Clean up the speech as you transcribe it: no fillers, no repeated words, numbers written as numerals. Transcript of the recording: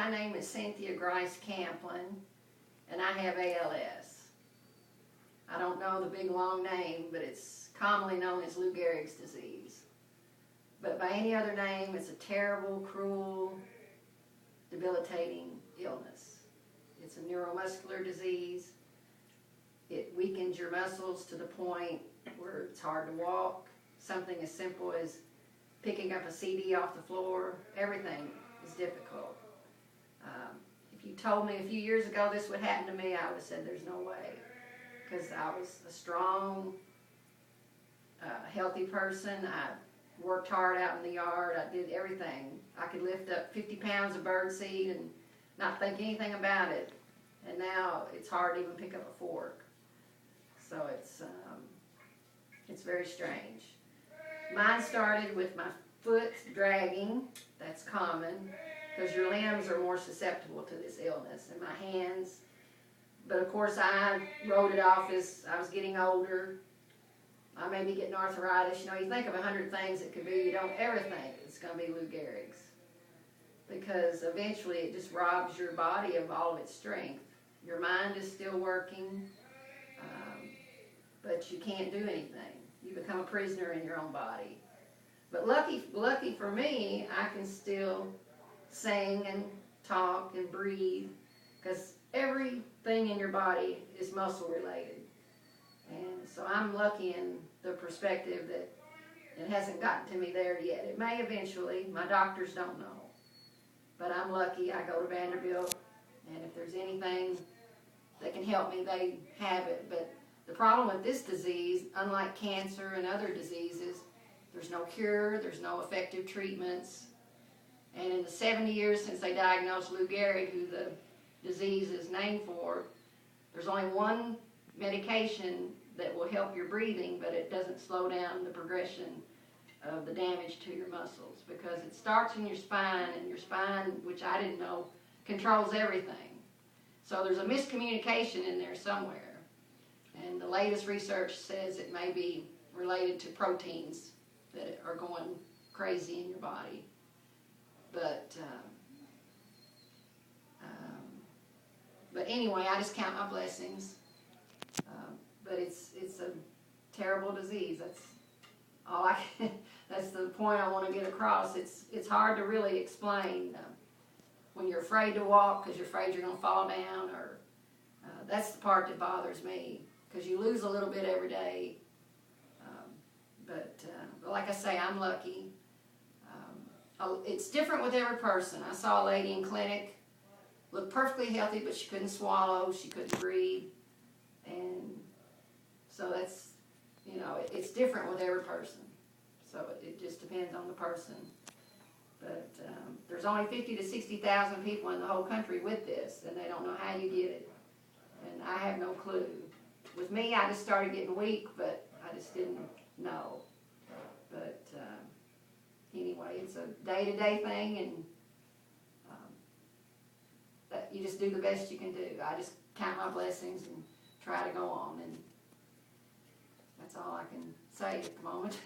My name is Cynthia Camplin, and I have ALS. I don't know the big long name, but it's commonly known as Lou Gehrig's disease. But by any other name, it's a terrible, cruel, debilitating illness. It's a neuromuscular disease. It weakens your muscles to the point where it's hard to walk. Something as simple as picking up a CD off the floor, everything is difficult. If you told me a few years ago this would happen to me, I would have said there's no way. Because I was a strong, healthy person. I worked hard out in the yard. I did everything. I could lift up 50 pounds of birdseed and not think anything about it. And now it's hard to even pick up a fork. So it's very strange. Mine started with my foot dragging. That's common because your limbs are more susceptible to this illness, and my hands. But of course I wrote it off as I was getting older. I may be getting arthritis. You know, you think of 100 things it could be. You don't ever think it's going to be Lou Gehrig's, because eventually it just robs your body of all of its strength. Your mind is still working, but you can't do anything. You become a prisoner in your own body. But lucky for me, I can still sing and talk and breathe, because everything in your body is muscle related. And so I'm lucky in the perspective that it hasn't gotten to me there yet. It may eventually. My doctors don't know. But I'm lucky. I go to Vanderbilt, and if there's anything that can help me, they have it. But the problem with this disease, unlike cancer and other diseases, there's no cure, there's no effective treatments. And in the 70 years since they diagnosed Lou Gehrig, who the disease is named for, there's only one medication that will help your breathing, but it doesn't slow down the progression of the damage to your muscles, because it starts in your spine, and your spine, which I didn't know, controls everything. So there's a miscommunication in there somewhere. And the latest research says it may be related to proteins that are going crazy in your body. But anyway, I just count my blessings. But it's a terrible disease. That's all I can, that's the point I want to get across. It's hard to really explain when you're afraid to walk because you're afraid you're going to fall down, or that's the part that bothers me, because you lose a little bit every day. But like I say, I'm lucky. It's different with every person. I saw a lady in clinic, looked perfectly healthy, but she couldn't swallow, she couldn't breathe. And so that's, you know, it's different with every person. So it just depends on the person. But there's only 50 to 60,000 people in the whole country with this, and they don't know how you get it. And I have no clue. With me, I just started getting weak, but I just didn't know. But anyway, it's a day-to-day thing, and you just do the best you can do. I just count my blessings and try to go on, and that's all I can say at the moment.